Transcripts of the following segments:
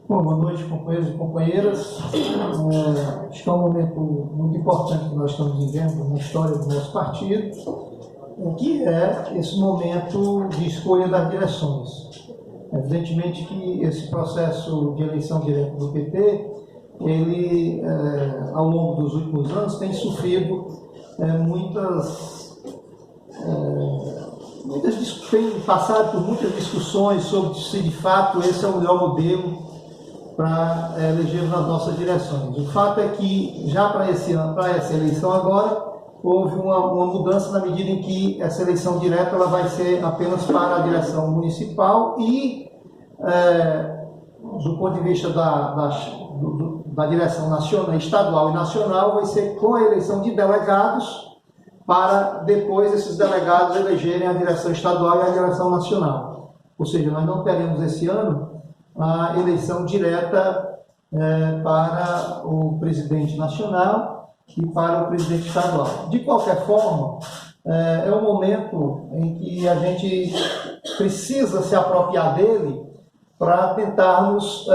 Bom, boa noite, companheiros e companheiras. Acho que é um momento muito importante que nós estamos vivendo na história do nosso partido, que é esse momento de escolha das direções. Evidentemente que esse processo de eleição direta do PT, ele, ao longo dos últimos anos, tem sofrido tem passado por muitas discussões sobre se de fato esse é o melhor modelo para eleger nas nossas direções. O fato é que já para essa eleição agora, houve uma mudança na medida em que essa eleição direta ela vai ser apenas para a direção municipal e, do ponto de vista da direção nacional, estadual e nacional, vai ser com a eleição de delegados, para depois esses delegados elegerem a direção estadual e a direção nacional. Ou seja, nós não teremos esse ano a eleição direta para o presidente nacional e para o presidente estadual. De qualquer forma, é um momento em que a gente precisa se apropriar dele para tentarmos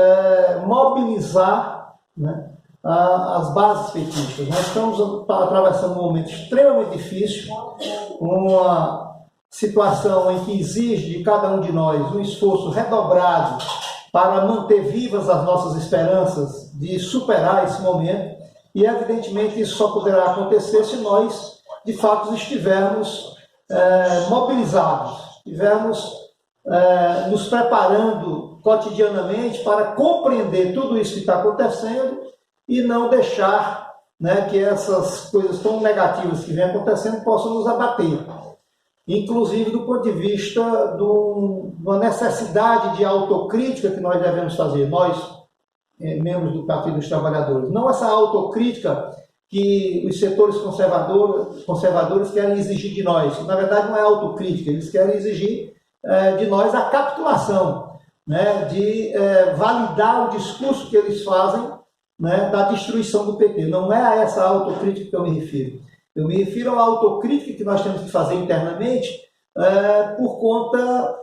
mobilizar, né, as bases petistas. Nós estamos atravessando um momento extremamente difícil, uma situação em que exige de cada um de nós um esforço redobrado para manter vivas as nossas esperanças de superar esse momento, e evidentemente isso só poderá acontecer se nós de fato estivermos mobilizados, estivermos nos preparando cotidianamente para compreender tudo isso que está acontecendo e não deixar, né, que essas coisas tão negativas que vêm acontecendo possam nos abater. Inclusive do ponto de vista de uma necessidade de autocrítica que nós devemos fazer, nós, membros do Partido dos Trabalhadores. Não essa autocrítica que os setores conservadores querem exigir de nós. Na verdade, não é autocrítica, eles querem exigir de nós a capitulação, né, de validar o discurso que eles fazem, né, da destruição do PT. Não é a essa autocrítica que eu me refiro. Eu me refiro à autocrítica que nós temos que fazer internamente por conta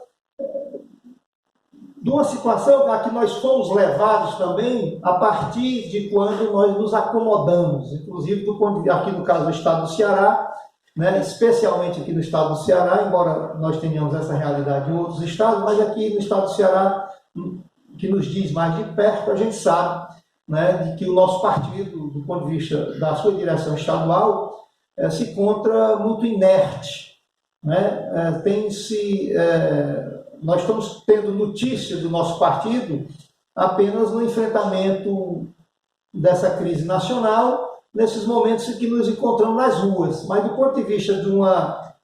de uma situação a que nós fomos levados também a partir de quando nós nos acomodamos, inclusive aqui no caso do estado do Ceará, né, especialmente aqui no estado do Ceará, embora nós tenhamos essa realidade em outros estados, mas aqui no estado do Ceará, que nos diz mais de perto, a gente sabe, né, de que o nosso partido, do ponto de vista da sua direção estadual, se encontra muito inerte, né? Nós estamos tendo notícia do nosso partido apenas no enfrentamento dessa crise nacional, nesses momentos em que nos encontramos nas ruas, mas do ponto de vista de uma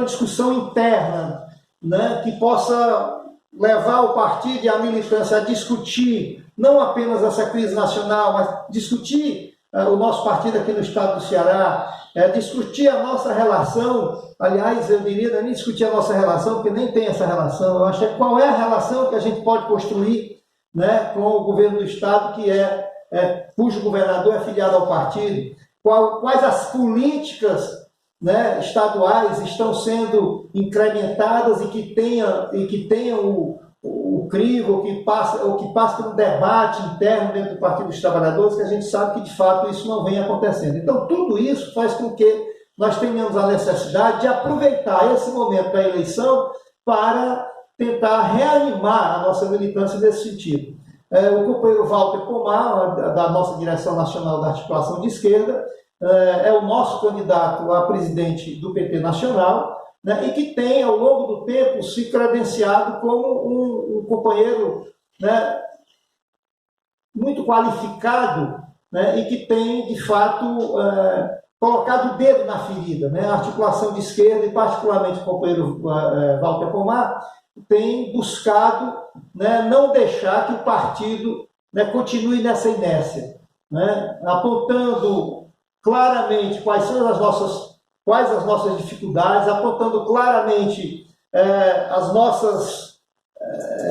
discussão interna, né, que possa levar o partido e a militância a discutir não apenas essa crise nacional, mas discutir o nosso partido aqui no estado do Ceará, discutir a nossa relação, aliás, eu diria, não é nem discutir a nossa relação, porque nem tem essa relação, eu acho que qual é a relação que a gente pode construir, né, com o governo do estado, cujo governador é filiado ao partido, quais as políticas, né, estaduais estão sendo incrementadas e que tenham o crivo, que passa por um debate interno dentro do Partido dos Trabalhadores, que a gente sabe que de fato isso não vem acontecendo. Então tudo isso faz com que nós tenhamos a necessidade de aproveitar esse momento da eleição para tentar reanimar a nossa militância nesse sentido. O companheiro Walter Pomar, da nossa direção nacional da articulação de esquerda, é o nosso candidato a presidente do PT nacional, né, e que tem, ao longo do tempo, se credenciado como um companheiro, né, muito qualificado, né, e que tem, de fato, colocado o dedo na ferida. Né? A articulação de esquerda, e particularmente o companheiro Walter Pomar, tem buscado, né, não deixar que o partido, né, continue nessa inércia, né, apontando claramente quais as nossas dificuldades, apontando claramente as nossas,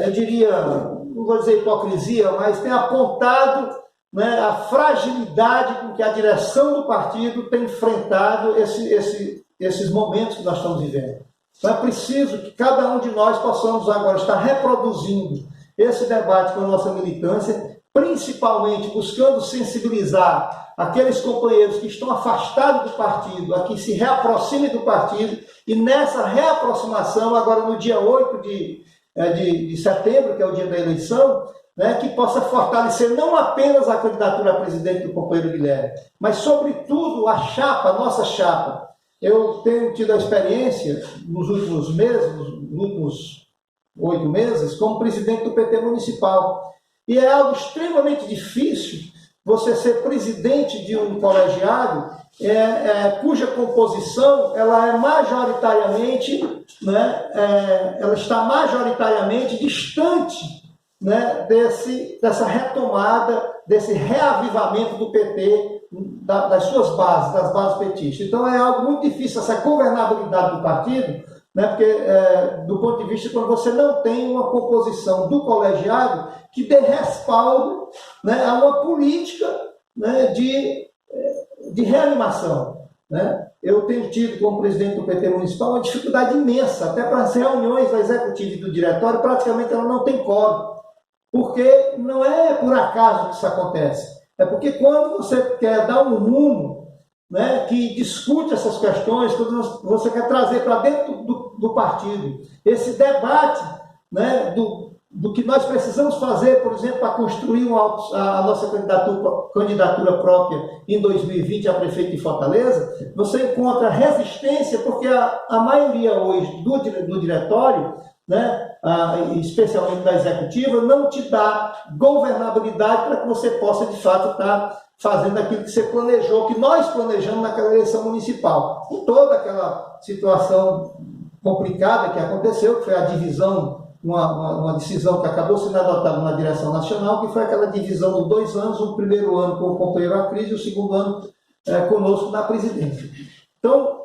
eu diria, não vou dizer hipocrisia, mas tem apontado, né, a fragilidade com que a direção do partido tem enfrentado esses momentos que nós estamos vivendo. Então é preciso que cada um de nós possamos agora estar reproduzindo esse debate com a nossa militância, principalmente buscando sensibilizar aqueles companheiros que estão afastados do partido, a que se reaproximem do partido, e nessa reaproximação, agora no dia 8 de setembro, que é o dia da eleição, né, que possa fortalecer não apenas a candidatura a presidente do companheiro Guilherme, mas, sobretudo, a chapa, a nossa chapa. Eu tenho tido a experiência, nos últimos meses, nos últimos 8 meses, como presidente do PT municipal. E é algo extremamente difícil você ser presidente de um colegiado cuja composição ela é majoritariamente, né, ela está majoritariamente distante, né, dessa retomada, desse reavivamento do PT, das suas bases, das bases petistas. Então é algo muito difícil essa governabilidade do partido, né, porque do ponto de vista quando você não tem uma composição do colegiado que dê respaldo, né, a uma política, né, de reanimação. Né? Eu tenho tido, como presidente do PT municipal, uma dificuldade imensa, até para as reuniões da executiva e do diretório, praticamente ela não tem quórum. Porque não é por acaso que isso acontece. É porque quando você quer dar um rumo, né, que discute essas questões, quando você quer trazer para dentro do partido esse debate, né, do que nós precisamos fazer, por exemplo, para construir a nossa candidatura própria em 2020 a prefeito de Fortaleza, você encontra resistência, porque a maioria hoje do diretório, né, especialmente da executiva, não te dá governabilidade para que você possa, de fato, estar fazendo aquilo que você planejou, que nós planejamos naquela eleição municipal. Com toda aquela situação complicada que aconteceu, que foi a divisão, uma decisão que acabou sendo adotada na direção nacional, que foi aquela divisão de 2 anos, o primeiro ano com o companheiro Acris e o segundo ano conosco na presidência. Então,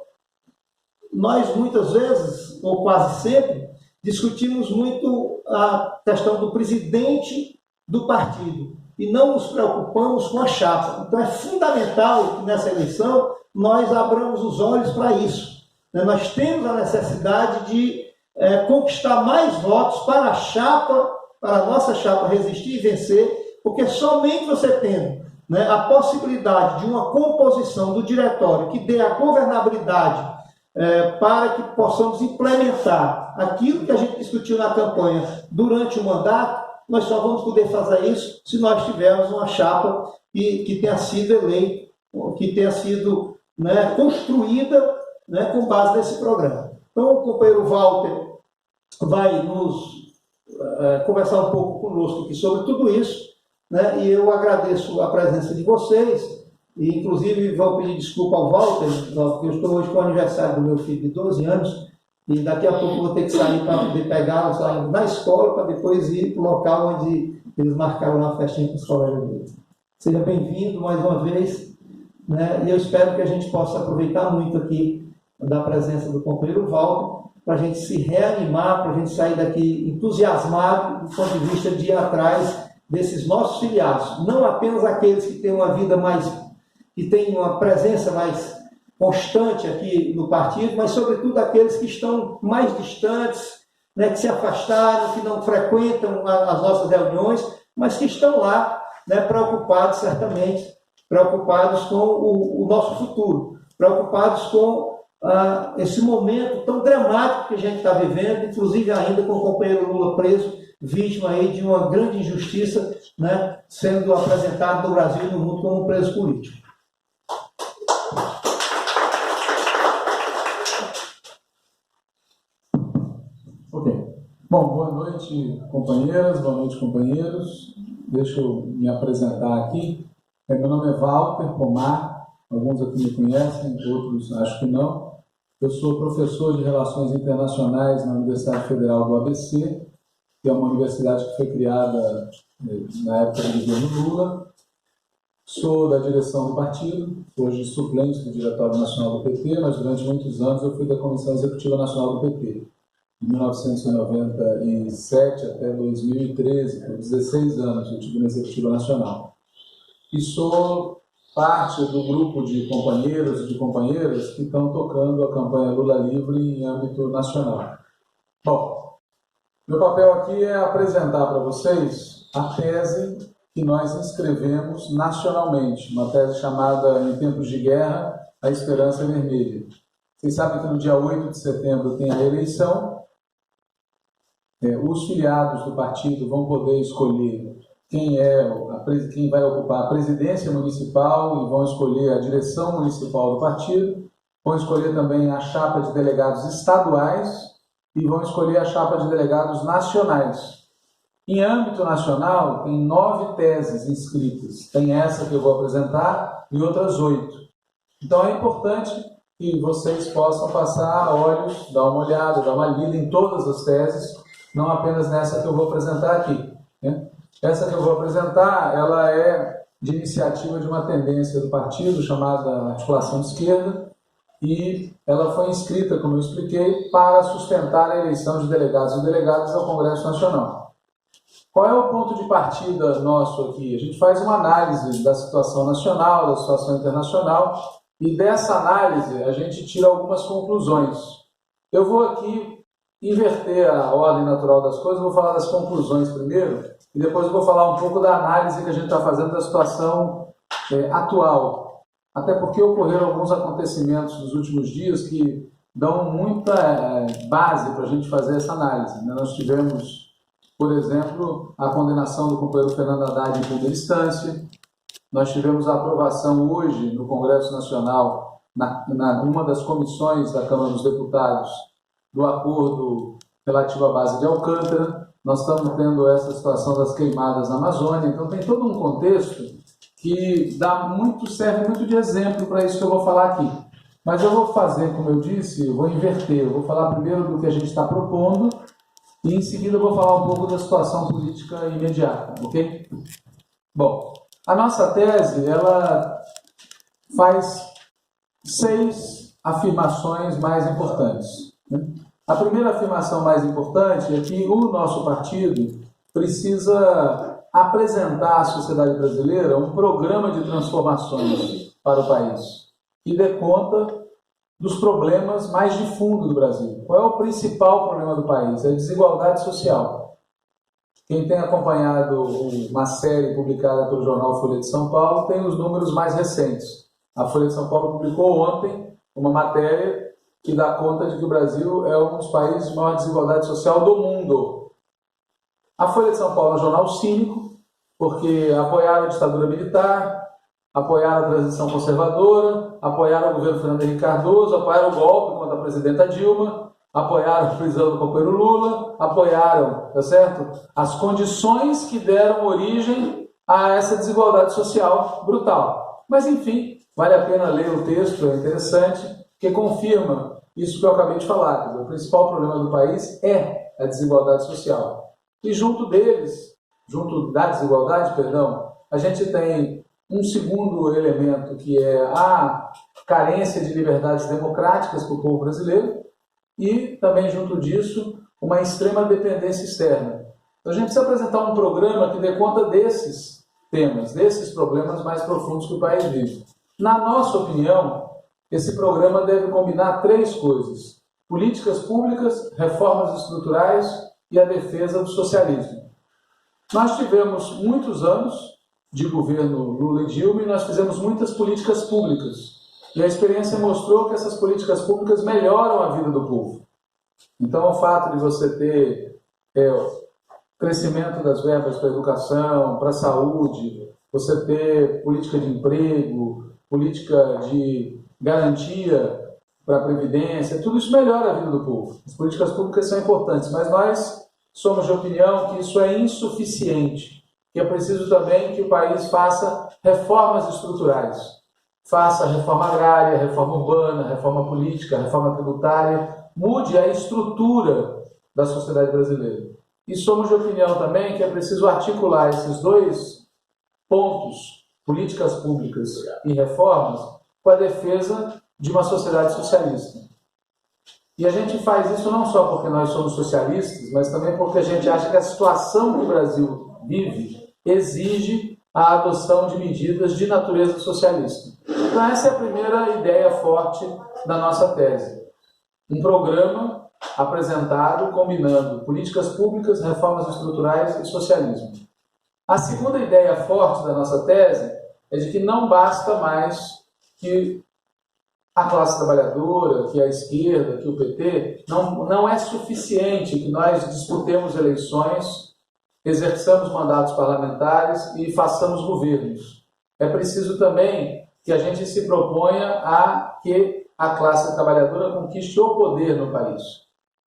nós muitas vezes, ou quase sempre, discutimos muito a questão do presidente do partido e não nos preocupamos com a chapa. Então é fundamental que nessa eleição nós abramos os olhos para isso. Nós temos a necessidade de conquistar mais votos para a chapa, para a nossa chapa resistir e vencer, porque somente você tendo, né, a possibilidade de uma composição do diretório que dê a governabilidade para que possamos implementar aquilo que a gente discutiu na campanha durante o mandato, nós só vamos poder fazer isso se nós tivermos uma chapa que tenha sido eleita, que tenha sido, né, construída, né, com base nesse programa. Então, o companheiro Walter vai nos conversar um pouco conosco aqui sobre tudo isso, né, e eu agradeço a presença de vocês. E, inclusive, vou pedir desculpa ao Walter, porque eu estou hoje com o aniversário do meu filho de 12 anos, e daqui a pouco eu vou ter que sair para poder pegá-los na escola, para depois ir para o local onde eles marcaram uma festinha com os colegas deles. Seja bem-vindo mais uma vez, né? E eu espero que a gente possa aproveitar muito aqui da presença do companheiro Walter, para a gente se reanimar, para a gente sair daqui entusiasmado do ponto de vista de ir atrás desses nossos filiados, não apenas aqueles que têm uma vida que tem uma presença mais constante aqui no partido, mas sobretudo aqueles que estão mais distantes, né, que se afastaram, que não frequentam as nossas reuniões, mas que estão lá, né, preocupados, certamente, preocupados com o nosso futuro, preocupados com esse momento tão dramático que a gente está vivendo, inclusive ainda com o companheiro Lula preso, vítima aí de uma grande injustiça, né, sendo apresentado no Brasil e no mundo como um preso político. Bom, boa noite, companheiras, boa noite, companheiros. Deixa eu me apresentar aqui. Meu nome é Walter Pomar, alguns aqui me conhecem, outros acho que não. Eu sou professor de Relações Internacionais na Universidade Federal do ABC, que é uma universidade que foi criada na época do governo Lula. Sou da direção do partido, hoje suplente do Diretório Nacional do PT, mas durante muitos anos eu fui da Comissão Executiva Nacional do PT. De 1997 até 2013, por 16 anos, eu tive na Executiva Nacional. E sou parte do grupo de companheiros e de companheiras que estão tocando a campanha Lula Livre em âmbito nacional. Bom, Meu papel aqui é apresentar para vocês a tese que nós escrevemos nacionalmente, uma tese chamada Em Tempos de Guerra, a Esperança Vermelha. Vocês sabem que no dia 8 de setembro tem a eleição. Os filiados do partido vão poder escolher quem vai ocupar a presidência municipal e vão escolher a direção municipal do partido, vão escolher também a chapa de delegados estaduais e vão escolher a chapa de delegados nacionais. Em âmbito nacional, tem 9 teses inscritas. Tem essa que eu vou apresentar e outras 8. Então é importante que vocês possam passar olhos, dar uma olhada, dar uma lida em todas as teses, não apenas nessa que eu vou apresentar aqui, né? Essa que eu vou apresentar, ela é de iniciativa de uma tendência do partido chamada Articulação de Esquerda e ela foi inscrita, como eu expliquei, para sustentar a eleição de delegados e delegadas ao Congresso Nacional. Qual é o ponto de partida nosso aqui? A gente faz uma análise da situação nacional, da situação internacional e dessa análise a gente tira algumas conclusões. Eu vou aqui inverter a ordem natural das coisas, vou falar das conclusões primeiro e depois eu vou falar um pouco da análise que a gente está fazendo da situação atual. Até porque ocorreram alguns acontecimentos nos últimos dias que dão muita base para a gente fazer essa análise. Nós tivemos, por exemplo, a condenação do companheiro Fernando Haddad em primeira instância. Nós tivemos a aprovação hoje no Congresso Nacional, numa das comissões da Câmara dos Deputados, do acordo relativo à base de Alcântara. Nós estamos tendo essa situação das queimadas na Amazônia. Então tem todo um contexto que serve muito de exemplo para isso que eu vou falar aqui. Mas eu vou fazer, como eu disse, eu vou inverter. Eu vou falar primeiro do que a gente está propondo e em seguida eu vou falar um pouco da situação política imediata, ok? Bom, a nossa tese, ela faz 6 afirmações mais importantes, né? A primeira afirmação mais importante é que o nosso partido precisa apresentar à sociedade brasileira um programa de transformações para o país que dê conta dos problemas mais de fundo do Brasil. Qual é o principal problema do país? É a desigualdade social. Quem tem acompanhado uma série publicada pelo jornal Folha de São Paulo tem os números mais recentes. A Folha de São Paulo publicou ontem uma matéria que dá conta de que o Brasil é um dos países de maior desigualdade social do mundo. A Folha de São Paulo é um jornal cínico, porque apoiaram a ditadura militar, apoiaram a transição conservadora, apoiaram o governo Fernando Henrique Cardoso, apoiaram o golpe contra a presidenta Dilma, apoiaram a prisão do companheiro Lula, apoiaram, tá certo? As condições que deram origem a essa desigualdade social brutal. Mas, enfim, vale a pena ler o texto, é interessante, que confirma isso que eu acabei de falar. O principal problema do país é a desigualdade social. E junto da desigualdade, a gente tem um segundo elemento que é a carência de liberdades democráticas para o povo brasileiro e também junto disso uma extrema dependência externa. Então a gente precisa apresentar um programa que dê conta desses temas, desses problemas mais profundos que o país vive. Na nossa opinião, esse programa deve combinar 3 coisas: políticas públicas, reformas estruturais e a defesa do socialismo. Nós tivemos muitos anos de governo Lula e Dilma e nós fizemos muitas políticas públicas. E a experiência mostrou que essas políticas públicas melhoram a vida do povo. Então, o fato de você ter crescimento das verbas para a educação, para a saúde, você ter política de emprego, política de garantia para a previdência, tudo isso melhora a vida do povo. As políticas públicas são importantes, mas nós somos de opinião que isso é insuficiente, que é preciso também que o país faça reformas estruturais, faça reforma agrária, reforma urbana, reforma política, reforma tributária, mude a estrutura da sociedade brasileira. E somos de opinião também que é preciso articular esses 2 pontos, políticas públicas e reformas, com a defesa de uma sociedade socialista. E a gente faz isso não só porque nós somos socialistas, mas também porque a gente acha que a situação que o Brasil vive exige a adoção de medidas de natureza socialista. Então essa é a primeira ideia forte da nossa tese. Um programa apresentado combinando políticas públicas, reformas estruturais e socialismo. A segunda ideia forte da nossa tese é de que não basta mais que a classe trabalhadora, que a esquerda, que o PT, não é suficiente que nós disputemos eleições, exerçamos mandatos parlamentares e façamos governos. É preciso também que a gente se proponha a que a classe trabalhadora conquiste o poder no país.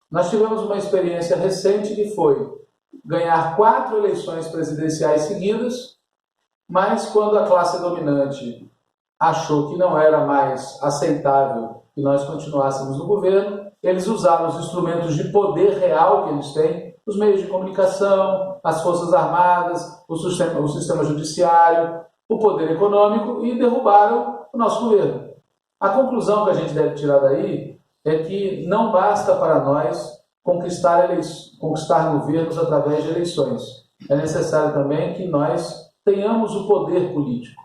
Nós tivemos uma experiência recente que foi ganhar 4 eleições presidenciais seguidas, mas quando a classe dominante achou que não era mais aceitável que nós continuássemos no governo, eles usaram os instrumentos de poder real que eles têm, os meios de comunicação, as forças armadas, o sistema judiciário, o poder econômico e derrubaram o nosso governo. A conclusão que a gente deve tirar daí é que não basta para nós conquistar governos através de eleições. É necessário também que nós tenhamos o poder político.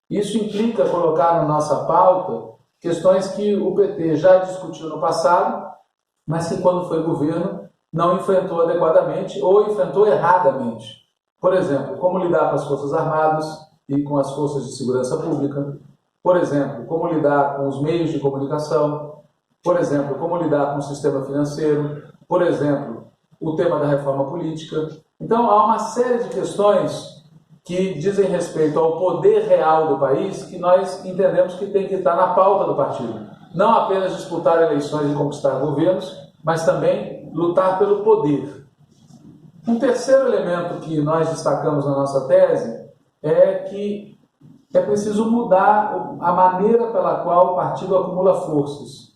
Isso implica colocar na nossa pauta questões que o PT já discutiu no passado, mas que quando foi governo não enfrentou adequadamente ou enfrentou erradamente. Por exemplo, como lidar com as Forças Armadas e com as forças de segurança pública. Por exemplo, como lidar com os meios de comunicação. Por exemplo, como lidar com o sistema financeiro. Por exemplo, o tema da reforma política. Então, há uma série de questões que dizem respeito ao poder real do país que nós entendemos que tem que estar na pauta do partido. Não apenas disputar eleições e conquistar governos, mas também lutar pelo poder. Um terceiro elemento que nós destacamos na nossa tese é que é preciso mudar a maneira pela qual o partido acumula forças.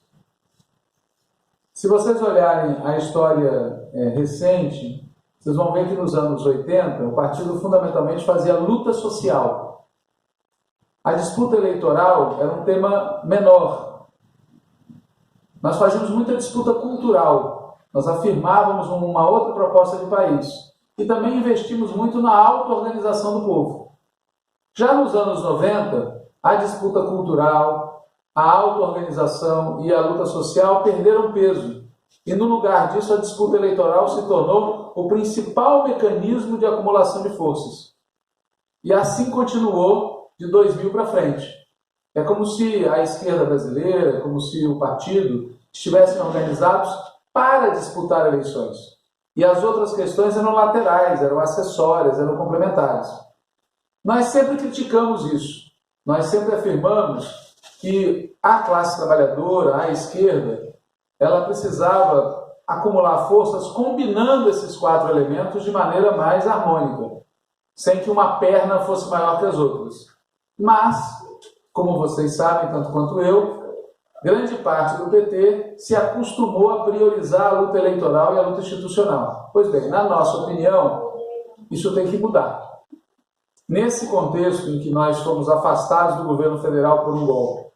Se vocês olharem a história recente, vocês vão ver que nos anos 80 o partido fundamentalmente fazia luta social. A disputa eleitoral era um tema menor. Nós fazíamos muita disputa cultural. Nós afirmávamos uma outra proposta de país. E também investimos muito na auto-organização do povo. Já nos anos 90, a disputa cultural, a auto-organização e a luta social perderam peso. E no lugar disso, a disputa eleitoral se tornou o principal mecanismo de acumulação de forças. E assim continuou de 2000 para frente. É como se a esquerda brasileira, como se o partido estivessem organizados para disputar eleições. E as outras questões eram laterais, eram acessórias, eram complementares. Nós sempre criticamos isso. Nós sempre afirmamos que a classe trabalhadora, a esquerda, ela precisava acumular forças combinando esses 4 elementos de maneira mais harmônica, sem que uma perna fosse maior que as outras. Mas, como vocês sabem, tanto quanto eu, grande parte do PT se acostumou a priorizar a luta eleitoral e a luta institucional. Pois bem, na nossa opinião, isso tem que mudar. Nesse contexto em que nós fomos afastados do governo federal por um golpe,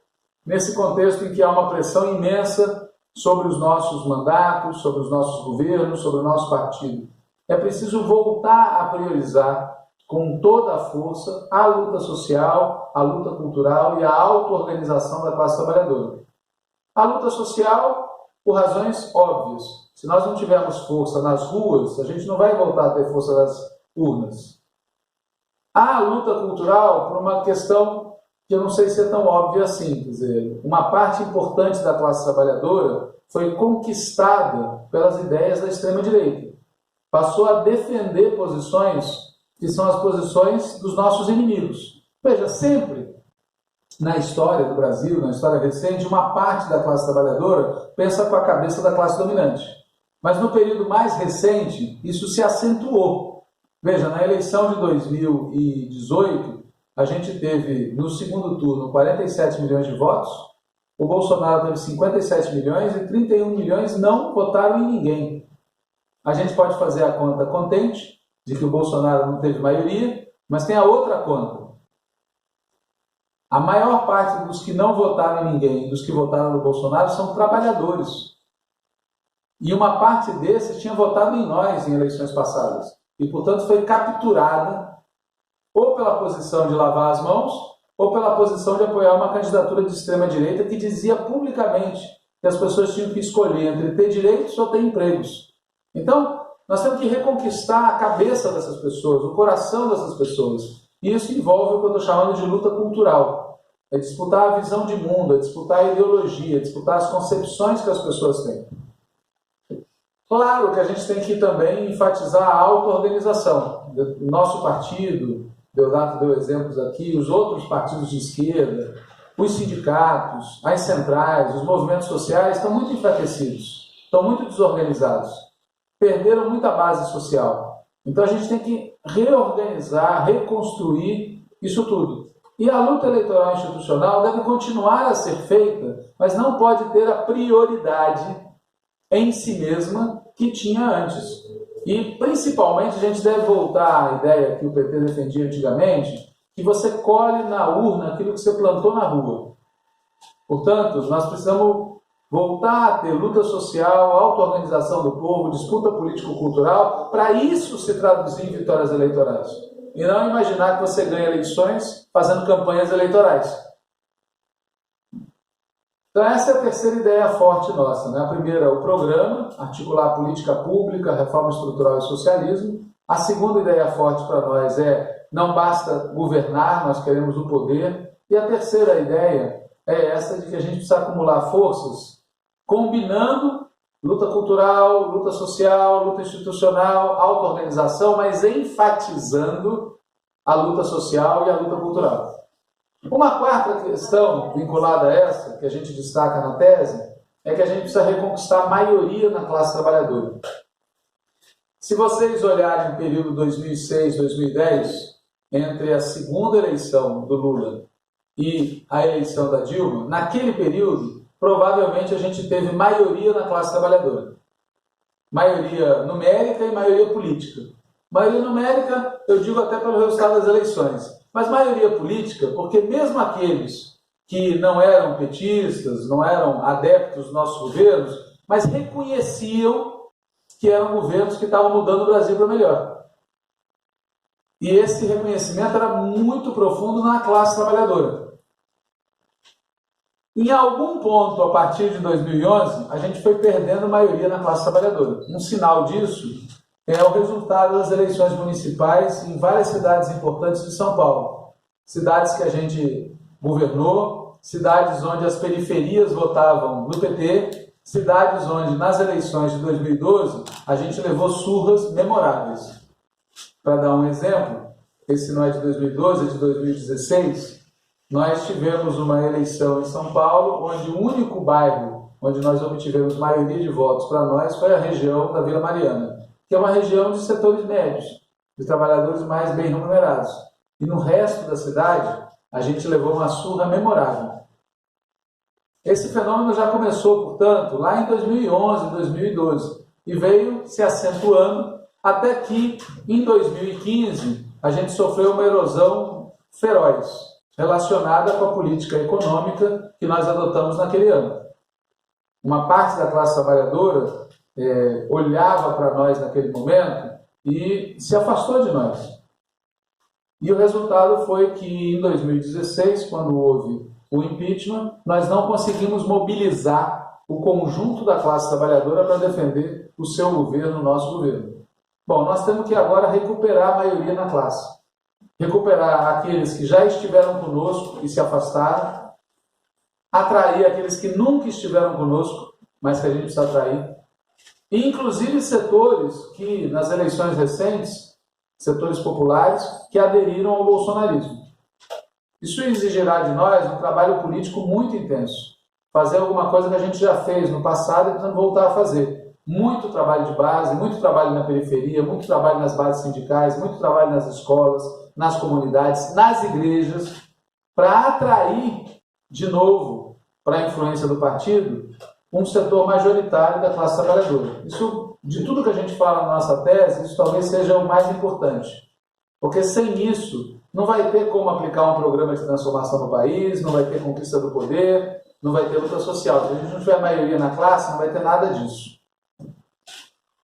nesse contexto em que há uma pressão imensa sobre os nossos mandatos, sobre os nossos governos, sobre o nosso partido, é preciso voltar a priorizar com toda a força a luta social, a luta cultural e a auto-organização da classe trabalhadora. A luta social, por razões óbvias. Se nós não tivermos força nas ruas, a gente não vai voltar a ter força nas urnas. A luta cultural, por uma questão que eu não sei se é tão óbvia assim, quer dizer, uma parte importante da classe trabalhadora foi conquistada pelas ideias da extrema-direita. Passou a defender posições que são as posições dos nossos inimigos. Veja, sempre na história do Brasil, na história recente, uma parte da classe trabalhadora pensa com a cabeça da classe dominante. Mas no período mais recente, isso se acentuou. Veja, na eleição de 2018, a gente teve, no segundo turno, 47 milhões de votos, o Bolsonaro teve 57 milhões e 31 milhões não votaram em ninguém. A gente pode fazer a conta contente de que o Bolsonaro não teve maioria, mas tem a outra conta. A maior parte dos que não votaram em ninguém, dos que votaram no Bolsonaro, são trabalhadores. E uma parte desses tinha votado em nós em eleições passadas. E, portanto, foi capturada ou pela posição de lavar as mãos, ou pela posição de apoiar uma candidatura de extrema-direita que dizia publicamente que as pessoas tinham que escolher entre ter direitos ou ter empregos. Então, nós temos que reconquistar a cabeça dessas pessoas, o coração dessas pessoas. E isso envolve o que eu estou chamando de luta cultural. É disputar a visão de mundo, é disputar a ideologia, é disputar as concepções que as pessoas têm. Claro que a gente tem que também enfatizar a auto-organização. O nosso partido, Deodato deu exemplos aqui, os outros partidos de esquerda, os sindicatos, as centrais, os movimentos sociais estão muito enfraquecidos, estão muito desorganizados, perderam muita base social. Então a gente tem que reorganizar, reconstruir isso tudo. E a luta eleitoral institucional deve continuar a ser feita, mas não pode ter a prioridade em si mesma que tinha antes. E, principalmente, a gente deve voltar à ideia que o PT defendia antigamente, que você colhe na urna aquilo que você plantou na rua. Portanto, nós precisamos voltar a ter luta social, auto-organização do povo, disputa político-cultural, para isso se traduzir em vitórias eleitorais. E não imaginar que você ganha eleições fazendo campanhas eleitorais. Então essa é a terceira ideia forte nossa, né? A primeira, o programa, articular a política pública, reforma estrutural e socialismo. A segunda ideia forte para nós é, não basta governar, nós queremos o poder. E a terceira ideia é essa de que a gente precisa acumular forças, combinando luta cultural, luta social, luta institucional, auto-organização, mas enfatizando a luta social e a luta cultural. Uma quarta questão vinculada a essa, que a gente destaca na tese, é que a gente precisa reconquistar a maioria na classe trabalhadora. Se vocês olharem o período 2006-2010, entre a segunda eleição do Lula e a eleição da Dilma, naquele período, provavelmente a gente teve maioria na classe trabalhadora. Maioria numérica e maioria política. Maioria numérica, eu digo até pelo resultado das eleições. Mas maioria política, porque mesmo aqueles que não eram petistas, não eram adeptos dos nossos governos, mas reconheciam que eram governos que estavam mudando o Brasil para melhor. E esse reconhecimento era muito profundo na classe trabalhadora. Em algum ponto, a partir de 2011, a gente foi perdendo maioria na classe trabalhadora. Um sinal disso é o resultado das eleições municipais em várias cidades importantes de São Paulo. Cidades que a gente governou, cidades onde as periferias votavam no PT, cidades onde, nas eleições de 2012, a gente levou surras memoráveis. Para dar um exemplo, esse não é de 2012, é de 2016, nós tivemos uma eleição em São Paulo, onde o único bairro onde nós obtivemos maioria de votos para nós foi a região da Vila Mariana, que é uma região de setores médios, de trabalhadores mais bem remunerados. E no resto da cidade, a gente levou uma surra memorável. Esse fenômeno já começou, portanto, lá em 2011, 2012, e veio se acentuando até que, em 2015, a gente sofreu uma erosão feroz, relacionada com a política econômica que nós adotamos naquele ano. Uma parte da classe trabalhadora olhava para nós naquele momento e se afastou de nós. E o resultado foi que, em 2016, quando houve o impeachment, nós não conseguimos mobilizar o conjunto da classe trabalhadora para defender o seu governo, o nosso governo. Bom, nós temos que agora recuperar a maioria na classe. Recuperar aqueles que já estiveram conosco e se afastaram, atrair aqueles que nunca estiveram conosco, mas que a gente precisa atrair, e inclusive setores que, nas eleições recentes, setores populares, que aderiram ao bolsonarismo. Isso exigirá de nós um trabalho político muito intenso, fazer alguma coisa que a gente já fez no passado e precisamos voltar a fazer. Muito trabalho de base, muito trabalho na periferia, muito trabalho nas bases sindicais, muito trabalho nas escolas, nas comunidades, nas igrejas, para atrair, de novo, para a influência do partido, um setor majoritário da classe trabalhadora. Isso, de tudo que a gente fala na nossa tese, isso talvez seja o mais importante. Porque sem isso, não vai ter como aplicar um programa de transformação no país, não vai ter conquista do poder, não vai ter luta social. Se a gente não tiver maioria na classe, não vai ter nada disso.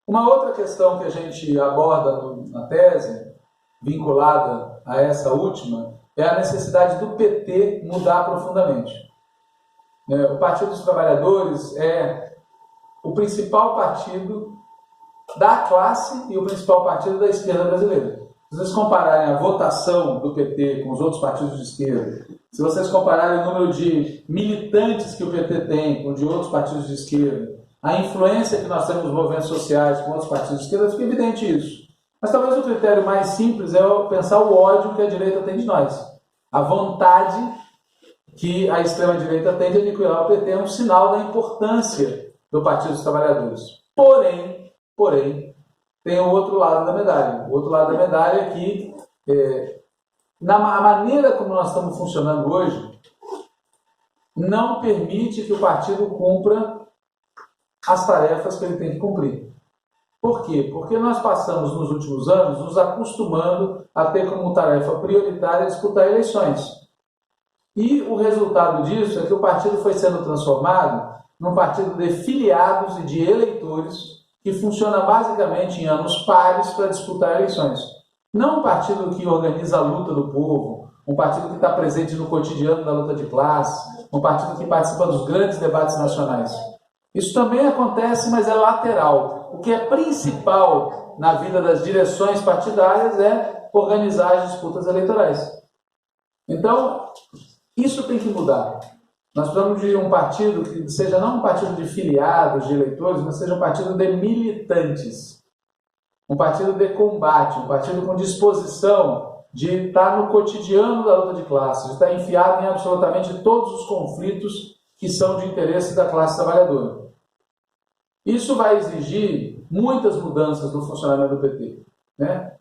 Uma outra questão que a gente aborda na tese, vinculada a essa última, é a necessidade do PT mudar profundamente. O Partido dos Trabalhadores é o principal partido da classe e o principal partido da esquerda brasileira. Se vocês compararem a votação do PT com os outros partidos de esquerda, se vocês compararem o número de militantes que o PT tem com o de outros partidos de esquerda, a influência que nós temos nos movimentos sociais com outros partidos de esquerda, fica evidente isso. Mas talvez o critério mais simples é pensar o ódio que a direita tem de nós. A vontade que a extrema-direita tem de aniquilar o PT é um sinal da importância do Partido dos Trabalhadores. Porém, tem o outro lado da medalha. O outro lado da medalha é que, a maneira como nós estamos funcionando hoje, não permite que o partido cumpra as tarefas que ele tem que cumprir. Por quê? Porque nós passamos nos últimos anos nos acostumando a ter como tarefa prioritária disputar eleições. E o resultado disso é que o partido foi sendo transformado num partido de filiados e de eleitores que funciona basicamente em anos pares para disputar eleições. Não um partido que organiza a luta do povo, um partido que está presente no cotidiano da luta de classe, um partido que participa dos grandes debates nacionais. Isso também acontece, mas é lateral. O que é principal na vida das direções partidárias é organizar as disputas eleitorais. Então, isso tem que mudar. Nós precisamos de um partido que seja não um partido de filiados, de eleitores, mas seja um partido de militantes. Um partido de combate, um partido com disposição de estar no cotidiano da luta de classe, de estar enfiado em absolutamente todos os conflitos que são de interesse da classe trabalhadora. Isso vai exigir muitas mudanças no funcionamento do PT.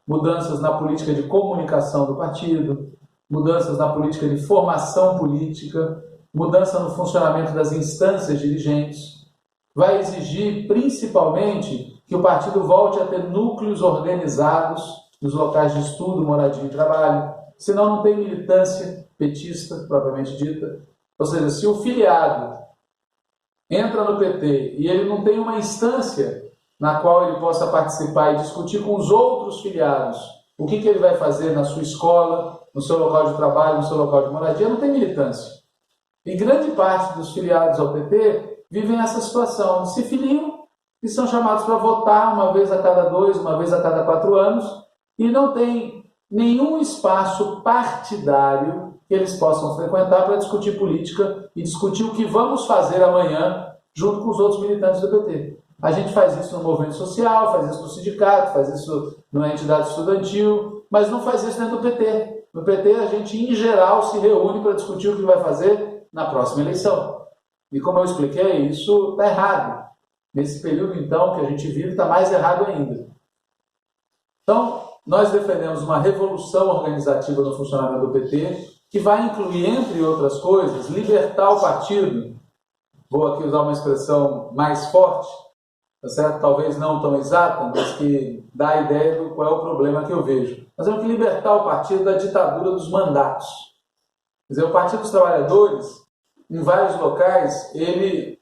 Mudanças na política de comunicação do partido, mudanças na política de formação política, mudança no funcionamento das instâncias dirigentes. Vai exigir, principalmente, que o partido volte a ter núcleos organizados nos locais de estudo, moradia e trabalho, senão não tem militância petista, propriamente dita. Ou seja, se o filiado entra no PT e ele não tem uma instância na qual ele possa participar e discutir com os outros filiados o que ele vai fazer na sua escola, no seu local de trabalho, no seu local de moradia, não tem militância. E grande parte dos filiados ao PT vivem essa situação, se filiam e são chamados para votar uma vez a cada 2, uma vez a cada 4 anos e não tem nenhum espaço partidário que eles possam frequentar para discutir política e discutir o que vamos fazer amanhã junto com os outros militantes do PT. A gente faz isso no movimento social, faz isso no sindicato, faz isso numa entidade estudantil, mas não faz isso dentro do PT. No PT, a gente, em geral, se reúne para discutir o que vai fazer na próxima eleição. E como eu expliquei, isso está errado. Nesse período, então, que a gente vive, está mais errado ainda. Então, nós defendemos uma revolução organizativa no funcionamento do PT, que vai incluir, entre outras coisas, libertar o partido, vou aqui usar uma expressão mais forte, tá certo? Talvez não tão exata, mas que dá a ideia do qual é o problema que eu vejo. Nós temos que libertar o partido da ditadura dos mandatos. Quer dizer, o Partido dos Trabalhadores, em vários locais, ele,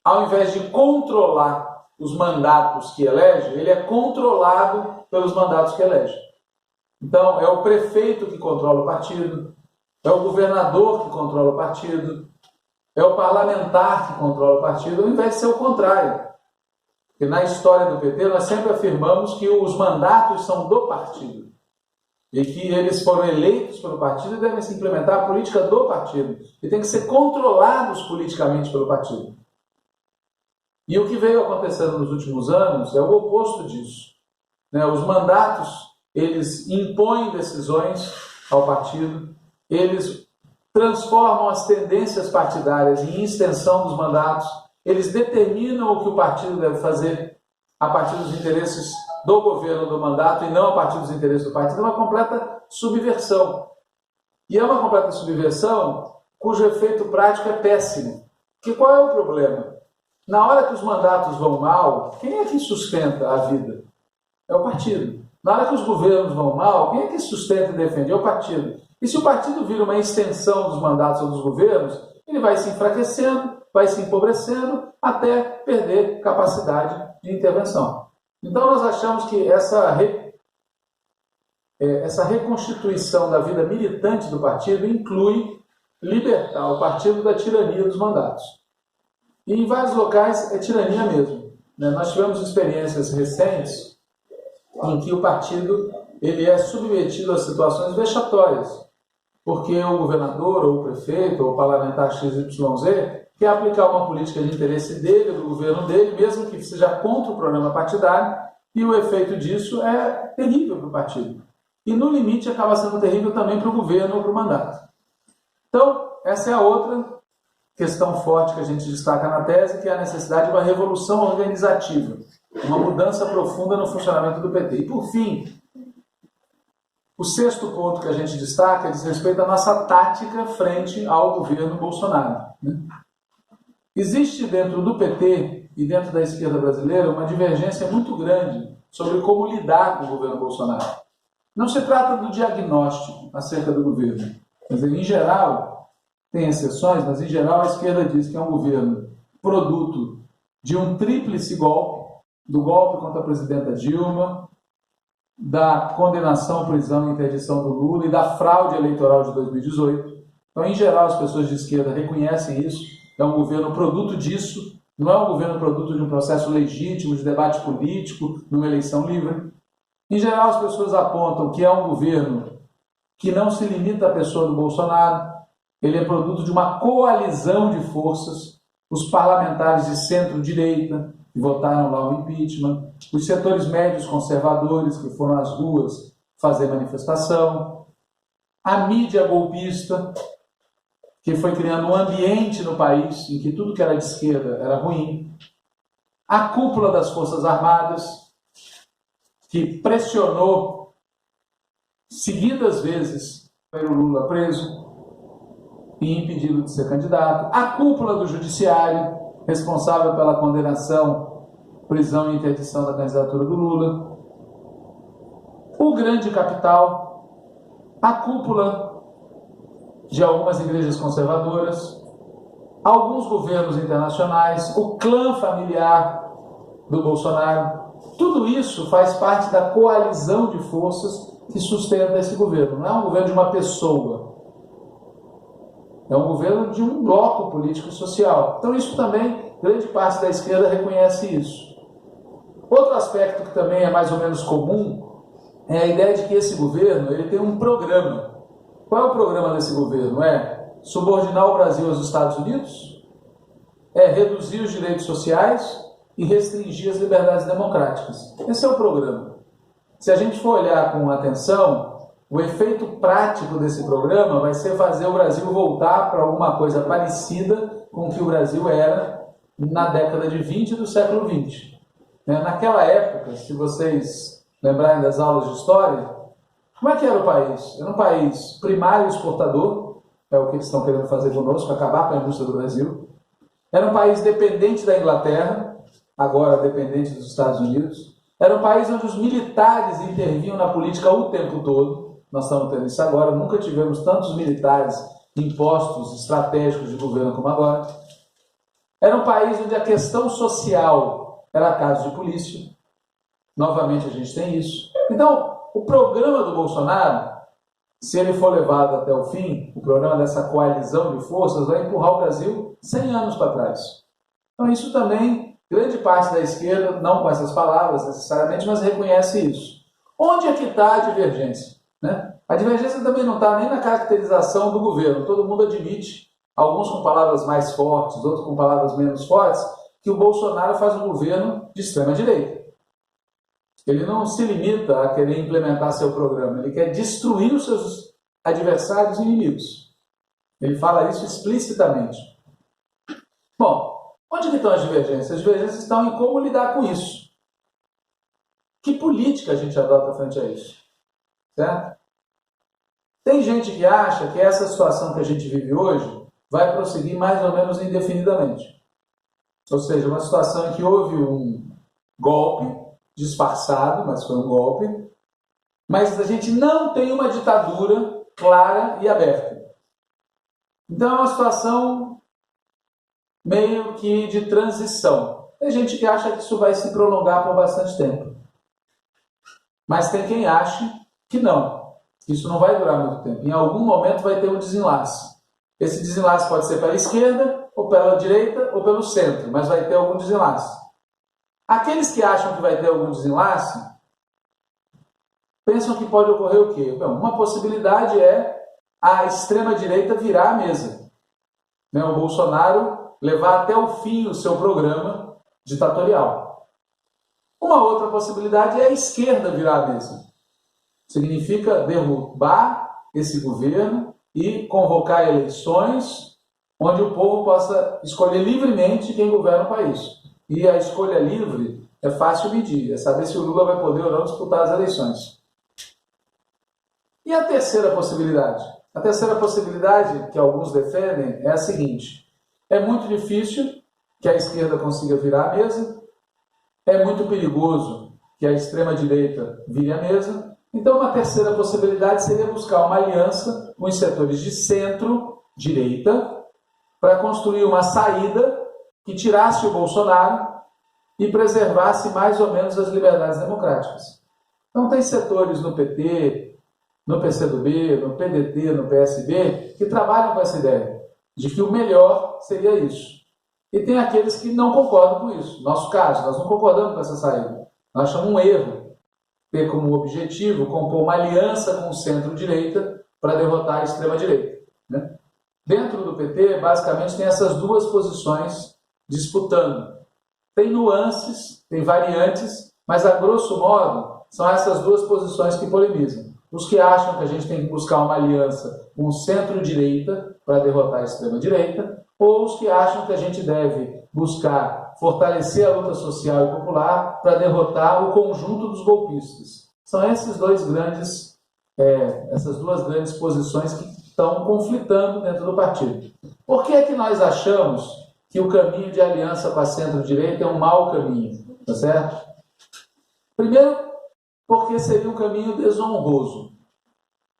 ao invés de controlar os mandatos que elege, ele é controlado pelos mandatos que elege. Então, é o prefeito que controla o partido, é o governador que controla o partido, é o parlamentar que controla o partido, ao invés de ser o contrário. Porque na história do PT nós sempre afirmamos que os mandatos são do partido e que eles foram eleitos pelo partido e devem se implementar a política do partido e têm que ser controlados politicamente pelo partido. E o que veio acontecendo nos últimos anos é o oposto disso. Os mandatos, eles impõem decisões ao partido, eles transformam as tendências partidárias em extensão dos mandatos, eles determinam o que o partido deve fazer a partir dos interesses do governo do mandato e não a partir dos interesses do partido. É uma completa subversão. E é uma completa subversão cujo efeito prático é péssimo. Porque qual é o problema? Na hora que os mandatos vão mal, quem é que sustenta a vida? É o partido. Na hora que os governos vão mal, quem é que sustenta e defende? É o partido. E se o partido vira uma extensão dos mandatos ou dos governos, ele vai se enfraquecendo, vai se empobrecendo, até perder capacidade de intervenção. Então nós achamos que essa reconstituição da vida militante do partido inclui libertar o partido da tirania dos mandatos. E em vários locais é tirania mesmo, né? Nós tivemos experiências recentes em que o partido ele é submetido a situações vexatórias, porque o governador, ou o prefeito, ou o parlamentar XYZ quer aplicar uma política de interesse dele, do governo dele, mesmo que seja contra o programa partidário, e o efeito disso é terrível para o partido. E, no limite, acaba sendo terrível também para o governo ou para o mandato. Então, essa é a outra questão forte que a gente destaca na tese, que é a necessidade de uma revolução organizativa, uma mudança profunda no funcionamento do PT. E, por fim, o sexto ponto que a gente destaca diz respeito à nossa tática frente ao governo Bolsonaro, né? Existe dentro do PT e dentro da esquerda brasileira uma divergência muito grande sobre como lidar com o governo Bolsonaro. Não se trata do diagnóstico acerca do governo. Quer dizer, em geral, tem exceções, mas em geral a esquerda diz que é um governo produto de um tríplice golpe, do golpe contra a presidenta Dilma, da condenação, prisão e interdição do Lula e da fraude eleitoral de 2018. Então, em geral, as pessoas de esquerda reconhecem isso. É um governo produto disso, não é um governo produto de um processo legítimo de debate político, numa eleição livre. Em geral, as pessoas apontam que é um governo que não se limita à pessoa do Bolsonaro, ele é produto de uma coalizão de forças, os parlamentares de centro-direita, que votaram lá o impeachment, os setores médios conservadores, que foram às ruas fazer manifestação, a mídia golpista, que foi criando um ambiente no país em que tudo que era de esquerda era ruim, a cúpula das Forças Armadas, que pressionou seguidas vezes para o Lula preso e impedido de ser candidato, a cúpula do Judiciário, responsável pela condenação, prisão e interdição da candidatura do Lula, o grande capital, a cúpula de algumas igrejas conservadoras, alguns governos internacionais, o clã familiar do Bolsonaro. Tudo isso faz parte da coalizão de forças que sustenta esse governo. Não é um governo de uma pessoa, é um governo de um bloco político e social. Então isso também, grande parte da esquerda reconhece isso. Outro aspecto que também é mais ou menos comum é a ideia de que esse governo ele tem um programa. Qual é o programa desse governo? É subordinar o Brasil aos Estados Unidos? É reduzir os direitos sociais e restringir as liberdades democráticas. Esse é o programa. Se a gente for olhar com atenção, o efeito prático desse programa vai ser fazer o Brasil voltar para alguma coisa parecida com o que o Brasil era na década de 20 do século 20. Naquela época, se vocês lembrarem das aulas de história, como é que era o país? Era um país primário exportador, é o que eles estão querendo fazer conosco, acabar com a indústria do Brasil. Era um país dependente da Inglaterra, agora dependente dos Estados Unidos. Era um país onde os militares intervinham na política o tempo todo. Nós estamos tendo isso agora, nunca tivemos tantos militares em postos estratégicos de governo como agora. Era um país onde a questão social era caso de polícia. Novamente a gente tem isso. Então, o programa do Bolsonaro, se ele for levado até o fim, o programa dessa coalizão de forças vai empurrar o Brasil 100 anos para trás. Então isso também, grande parte da esquerda, não com essas palavras necessariamente, mas reconhece isso. Onde é que está a divergência? A divergência também não está nem na caracterização do governo. Todo mundo admite, alguns com palavras mais fortes, outros com palavras menos fortes, que o Bolsonaro faz um governo de extrema-direita. Ele não se limita a querer implementar seu programa, ele quer destruir os seus adversários e inimigos. Ele fala isso explicitamente. Bom, onde que estão as divergências? As divergências estão em como lidar com isso. Que política a gente adota frente a isso? Certo? Tem gente que acha que essa situação que a gente vive hoje vai prosseguir mais ou menos indefinidamente. Ou seja, uma situação em que houve um golpe, disfarçado, mas foi um golpe, mas a gente não tem uma ditadura clara e aberta. Então é uma situação meio que de transição. Tem gente que acha que isso vai se prolongar por bastante tempo. Mas tem quem ache que não. Isso não vai durar muito tempo. Em algum momento vai ter um desenlace. Esse desenlace pode ser pela esquerda, ou pela direita, ou pelo centro, mas vai ter algum desenlace. Aqueles que acham que vai ter algum desenlace, pensam que pode ocorrer o quê? Bom, uma possibilidade é a extrema-direita virar a mesa. O Bolsonaro levar até o fim o seu programa ditatorial. Uma outra possibilidade é a esquerda virar a mesa. Significa derrubar esse governo e convocar eleições onde o povo possa escolher livremente quem governa o país. E a escolha livre é fácil medir, é saber se o Lula vai poder ou não disputar as eleições. E a terceira possibilidade? A terceira possibilidade que alguns defendem é a seguinte: é muito difícil que a esquerda consiga virar a mesa, é muito perigoso que a extrema-direita vire a mesa, então uma terceira possibilidade seria buscar uma aliança com os setores de centro-direita para construir uma saída que tirasse o Bolsonaro e preservasse mais ou menos as liberdades democráticas. Então tem setores no PT, no PCdoB, no PDT, no PSB, que trabalham com essa ideia de que o melhor seria isso. E tem aqueles que não concordam com isso. No nosso caso, nós não concordamos com essa saída. Nós achamos um erro ter como objetivo compor uma aliança com o centro-direita para derrotar a extrema-direita. Dentro do PT, basicamente, tem essas duas posições disputando. Tem nuances, tem variantes, mas a grosso modo são essas duas posições que polemizam. Os que acham que a gente tem que buscar uma aliança com o centro-direita para derrotar a extrema-direita, ou os que acham que a gente deve buscar fortalecer a luta social e popular para derrotar o conjunto dos golpistas. São essas duas grandes posições que estão conflitando dentro do partido. Por que é que nós achamos que o caminho de aliança com a centro-direita é um mau caminho? Tá certo? Primeiro, porque seria um caminho desonroso,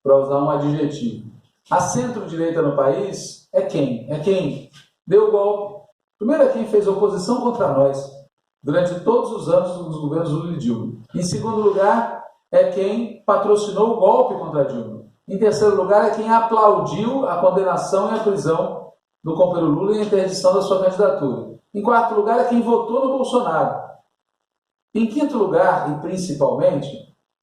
para usar um adjetivo. A centro-direita no país é quem? É quem deu o golpe. Primeiro, é quem fez oposição contra nós durante todos os anos dos governos Lula e Dilma. Em segundo lugar, é quem patrocinou o golpe contra a Dilma. Em terceiro lugar, é quem aplaudiu a condenação e a prisão do companheiro Lula e a interdição da sua candidatura. Em quarto lugar, é quem votou no Bolsonaro. Em quinto lugar, e principalmente,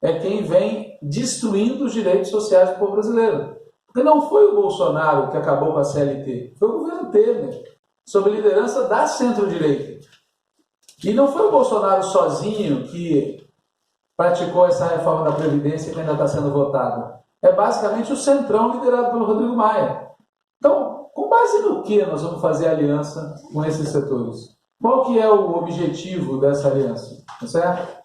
é quem vem destruindo os direitos sociais do povo brasileiro. Porque não foi o Bolsonaro que acabou com a CLT, foi o governo Temer, sob a liderança da centro-direita. E não foi o Bolsonaro sozinho que praticou essa reforma da Previdência que ainda está sendo votada. É basicamente o Centrão liderado pelo Rodrigo Maia. Então, com base no que nós vamos fazer aliança com esses setores? Qual que é o objetivo dessa aliança? Tá certo?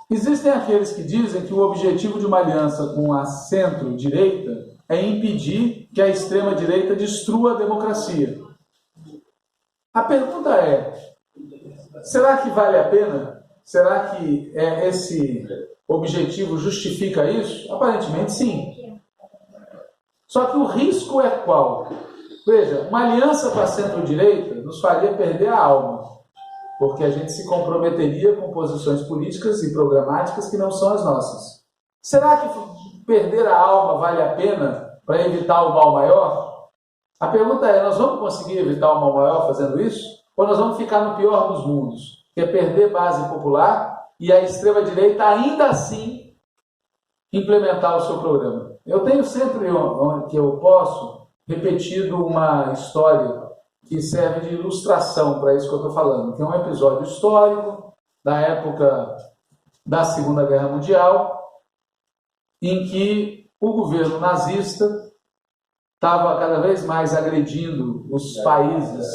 Existem aqueles que dizem que o objetivo de uma aliança com a centro-direita é impedir que a extrema-direita destrua a democracia. A pergunta é, será que vale a pena? Será que esse objetivo justifica isso? Aparentemente, sim. Só que o risco é qual? Veja, uma aliança com a centro-direita nos faria perder a alma, porque a gente se comprometeria com posições políticas e programáticas que não são as nossas. Será que perder a alma vale a pena para evitar o mal maior? A pergunta é, nós vamos conseguir evitar o mal maior fazendo isso? Ou nós vamos ficar no pior dos mundos, que é perder base popular e a extrema-direita ainda assim implementar o seu programa? Eu tenho sempre, onde eu posso, repetido uma história que serve de ilustração para isso que eu estou falando, que é um episódio histórico da época da Segunda Guerra Mundial, em que o governo nazista estava cada vez mais agredindo os países,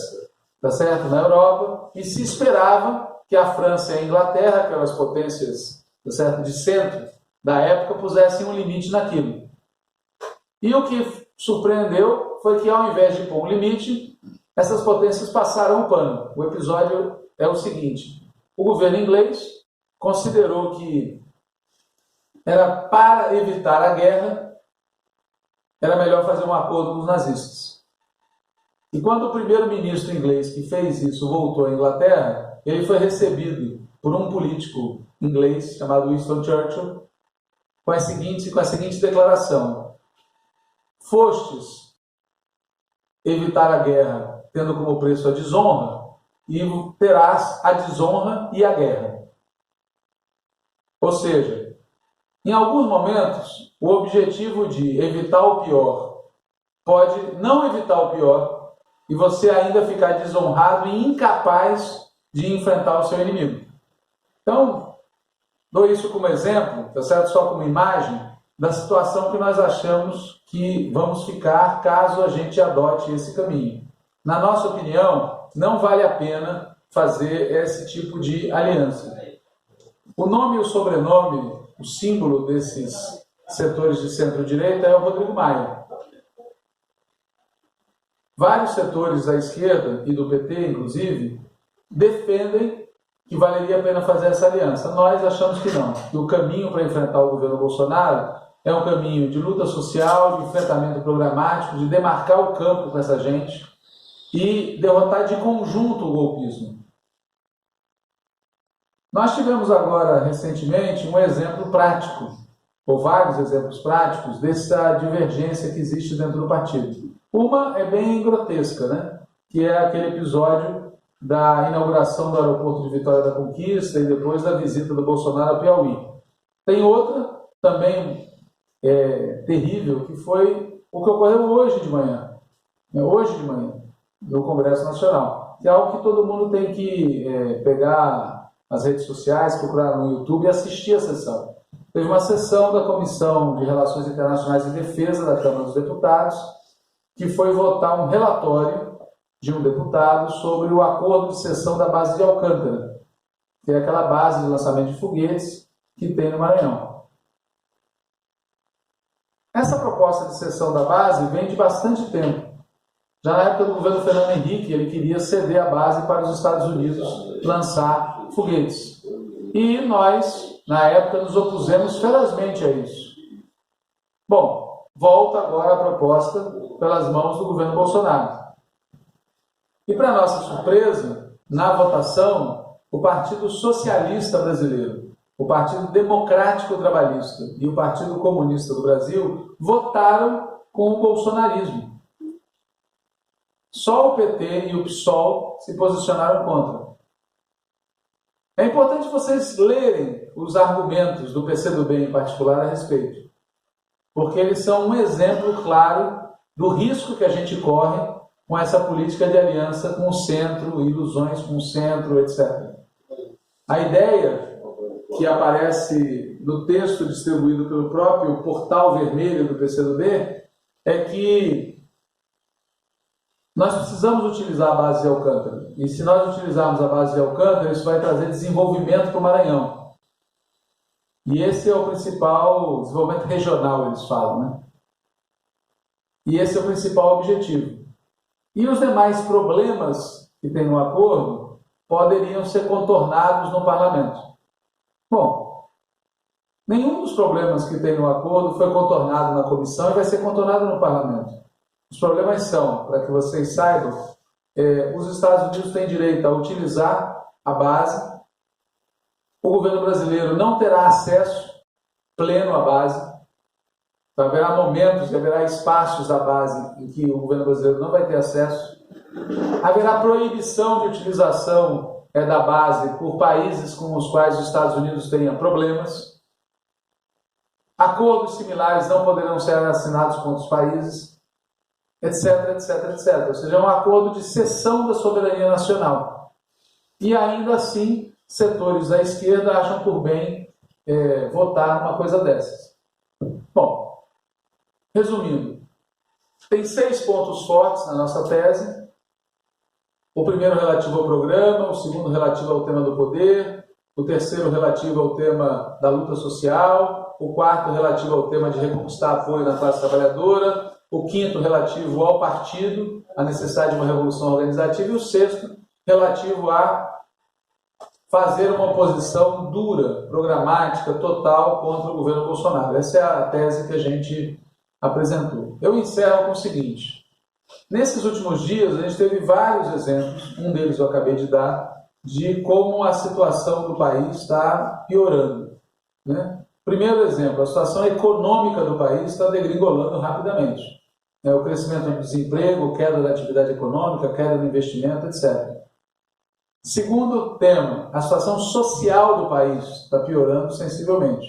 tá certo, na Europa, e se esperava que a França e a Inglaterra, aquelas potências, tá certo, de centro da época, pusessem um limite naquilo. E o que surpreendeu foi que, ao invés de pôr um limite, essas potências passaram o pano. O episódio é o seguinte: o governo inglês considerou que era para evitar a guerra, era melhor fazer um acordo com os nazistas. E quando o primeiro-ministro inglês que fez isso voltou à Inglaterra, ele foi recebido por um político inglês chamado Winston Churchill com a seguinte declaração: fostes evitar a guerra tendo como preço a desonra, e terás a desonra e a guerra. Ou seja, em alguns momentos, o objetivo de evitar o pior pode não evitar o pior e você ainda ficar desonrado e incapaz de enfrentar o seu inimigo. Então, dou isso como exemplo, tá certo? Só como imagem da situação que nós achamos que vamos ficar caso a gente adote esse caminho. Na nossa opinião, não vale a pena fazer esse tipo de aliança. O nome e o sobrenome, o símbolo desses setores de centro-direita é o Rodrigo Maia. Vários setores da esquerda e do PT, inclusive, defendem que valeria a pena fazer essa aliança. Nós achamos que não, que o caminho para enfrentar o governo Bolsonaro é um caminho de luta social, de enfrentamento programático, de demarcar o campo com essa gente e derrotar de conjunto o golpismo. Nós tivemos agora, recentemente, um exemplo prático, ou vários exemplos práticos, dessa divergência que existe dentro do partido. Uma é bem grotesca, né? Que é aquele episódio da inauguração do aeroporto de Vitória da Conquista e depois da visita do Bolsonaro a Piauí. Tem outra, também terrível, que foi o que ocorreu hoje de manhã, no Congresso Nacional. Que é algo que todo mundo tem que pegar as redes sociais, procurar no YouTube e assistir a sessão. Teve uma sessão da Comissão de Relações Internacionais e Defesa da Câmara dos Deputados, que foi votar um relatório de um deputado sobre o acordo de cessão da base de Alcântara, que é aquela base de lançamento de foguetes que tem no Maranhão. Essa proposta de cessão da base vem de bastante tempo. Já na época do governo Fernando Henrique, ele queria ceder a base para os Estados Unidos lançar foguetes. E nós, na época, nos opusemos ferozmente a isso. Bom, volta agora a proposta pelas mãos do governo Bolsonaro. E, para nossa surpresa, na votação, o Partido Socialista Brasileiro, o Partido Democrático Trabalhista e o Partido Comunista do Brasil votaram com o bolsonarismo. Só o PT e o PSOL se posicionaram contra. É importante vocês lerem os argumentos do PCdoB em particular a respeito, porque eles são um exemplo claro do risco que a gente corre com essa política de aliança com o centro, ilusões com o centro, etc. A ideia que aparece no texto distribuído pelo próprio portal vermelho do PCdoB é que nós precisamos utilizar a base de Alcântara. E se nós utilizarmos a base de Alcântara, isso vai trazer desenvolvimento para o Maranhão. E esse é o principal desenvolvimento regional, eles falam, né? E esse é o principal objetivo. E os demais problemas que tem no acordo poderiam ser contornados no parlamento. Bom, nenhum dos problemas que tem no acordo foi contornado na comissão e vai ser contornado no parlamento. Os problemas são, para que vocês saibam, os Estados Unidos têm direito a utilizar a base, o governo brasileiro não terá acesso pleno à base, haverá momentos e haverá espaços da base em que o governo brasileiro não vai ter acesso, haverá proibição de utilização da base por países com os quais os Estados Unidos tenham problemas, acordos similares não poderão ser assinados com outros países, etc, etc, etc. Ou seja, é um acordo de cessão da soberania nacional. E ainda assim, setores da esquerda acham por bem votar numa coisa dessas. Bom, resumindo, tem 6 pontos fortes na nossa tese. O primeiro relativo ao programa, o segundo relativo ao tema do poder, o terceiro relativo ao tema da luta social, o quarto relativo ao tema de reconquistar apoio na classe trabalhadora, o quinto relativo ao partido, a necessidade de uma revolução organizativa, e o sexto relativo a fazer uma oposição dura, programática, total contra o governo Bolsonaro. Essa é a tese que a gente apresentou. Eu encerro com o seguinte: nesses últimos dias a gente teve vários exemplos, um deles eu acabei de dar, de como a situação do país está piorando, né? Primeiro exemplo, a situação econômica do país está degringolando rapidamente. o crescimento do desemprego, queda da atividade econômica, queda do investimento, etc. Segundo tema, a situação social do país está piorando sensivelmente.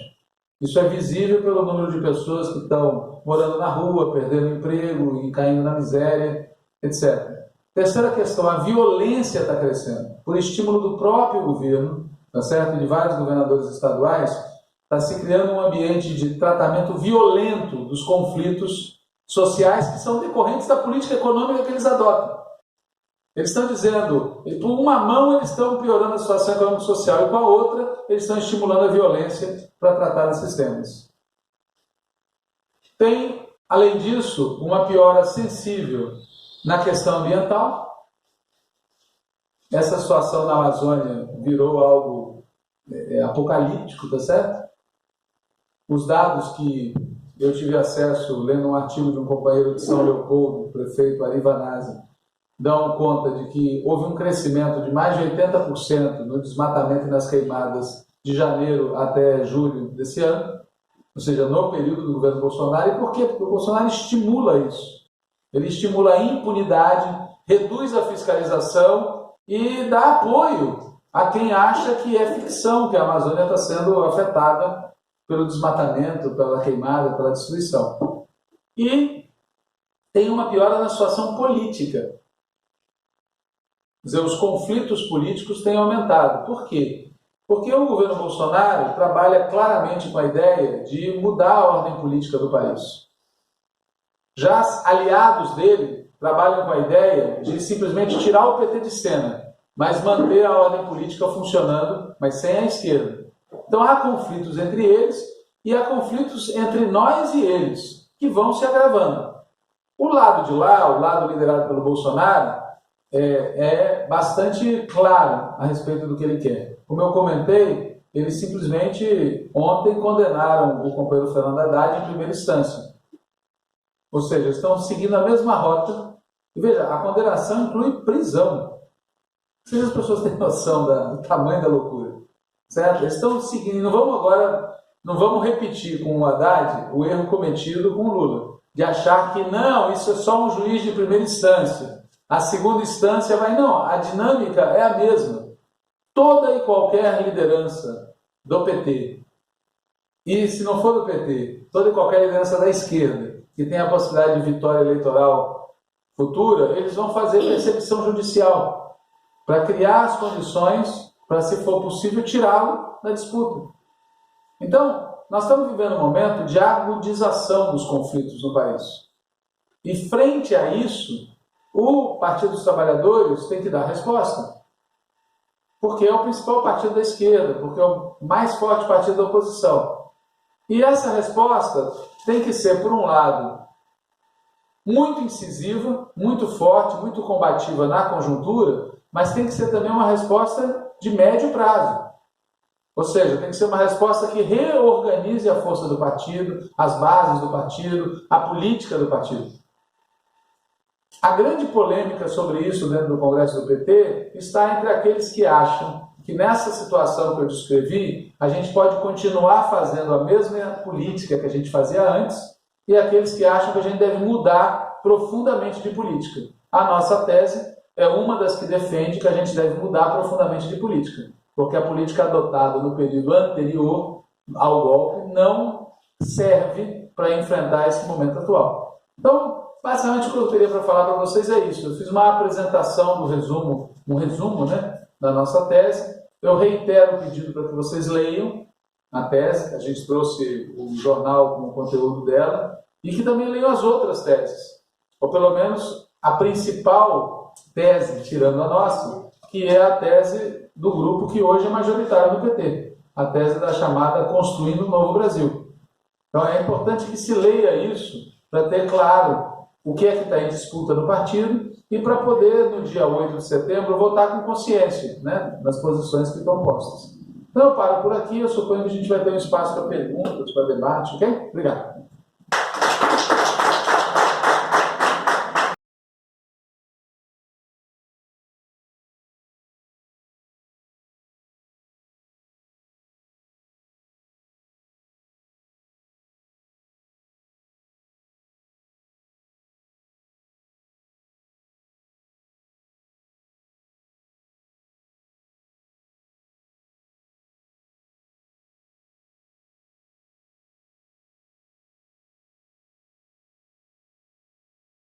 Isso é visível pelo número de pessoas que estão morando na rua, perdendo emprego e caindo na miséria, etc. Terceira questão, a violência está crescendo. Por estímulo do próprio governo, tá certo? De vários governadores estaduais, está se criando um ambiente de tratamento violento dos conflitos sociais que são decorrentes da política econômica que eles adotam. Eles estão dizendo, por uma mão eles estão piorando a situação econômica e social, e com a outra eles estão estimulando a violência para tratar desses temas. Tem, além disso, uma piora sensível na questão ambiental. Essa situação na Amazônia virou algo apocalíptico, tá certo? Os dados que eu tive acesso lendo um artigo de um companheiro de São Leopoldo, o prefeito Ari Vanazzi, dão conta de que houve um crescimento de mais de 80% no desmatamento e nas queimadas de janeiro até julho desse ano, ou seja, no período do governo Bolsonaro. E por quê? Porque o Bolsonaro estimula isso. Ele estimula a impunidade, reduz a fiscalização e dá apoio a quem acha que é ficção, que a Amazônia está sendo afetada pelo desmatamento, pela queimada, pela destruição. E tem uma piora na situação política. Quer dizer, os conflitos políticos têm aumentado. Por quê? Porque o governo Bolsonaro trabalha claramente com a ideia de mudar a ordem política do país. Já aliados dele trabalham com a ideia de simplesmente tirar o PT de cena, mas manter a ordem política funcionando, mas sem a esquerda. Então há conflitos entre eles e há conflitos entre nós e eles, que vão se agravando. O lado de lá, o lado liderado pelo Bolsonaro, é bastante claro a respeito do que ele quer. Como eu comentei, eles simplesmente ontem condenaram o companheiro Fernando Haddad em primeira instância. Ou seja, estão seguindo a mesma rota. E veja, a condenação inclui prisão. Se as pessoas têm noção do tamanho da loucura, certo? Eles estão seguindo. Não vamos repetir com o Haddad o erro cometido com o Lula, de achar que não, isso é só um juiz de primeira instância. A segunda instância vai... Não, a dinâmica é a mesma. Toda e qualquer liderança do PT, e se não for do PT, toda e qualquer liderança da esquerda, que tem a possibilidade de vitória eleitoral futura, eles vão fazer perseguição judicial para criar as condições para, se for possível, tirá-lo da disputa. Então, nós estamos vivendo um momento de agudização dos conflitos no país. E, frente a isso, o Partido dos Trabalhadores tem que dar resposta. Porque é o principal partido da esquerda, porque é o mais forte partido da oposição. E essa resposta tem que ser, por um lado, muito incisiva, muito forte, muito combativa na conjuntura, mas tem que ser também uma resposta de médio prazo. Ou seja, tem que ser uma resposta que reorganize a força do partido, as bases do partido, a política do partido. A grande polêmica sobre isso dentro do Congresso do PT está entre aqueles que acham que nessa situação que eu descrevi, a gente pode continuar fazendo a mesma política que a gente fazia antes, e aqueles que acham que a gente deve mudar profundamente de política. A nossa tese é uma das que defende que a gente deve mudar profundamente de política, porque a política adotada no período anterior ao golpe não serve para enfrentar esse momento atual. Então, basicamente, o que eu teria para falar para vocês é isso. Eu fiz uma apresentação do resumo, da nossa tese. Eu reitero o pedido para que vocês leiam a tese, a gente trouxe o jornal com o conteúdo dela, e que também leiam as outras teses, ou pelo menos a principal tese, tirando a nossa, que é a tese do grupo que hoje é majoritário no PT, a tese da chamada Construindo um Novo Brasil. Então é importante que se leia isso para ter claro o que é que está em disputa no partido e para poder, no dia 8 de setembro, votar com consciência, nas posições que estão postas. Então eu paro por aqui, eu suponho que a gente vai ter um espaço para perguntas, para debate, ok? Obrigado.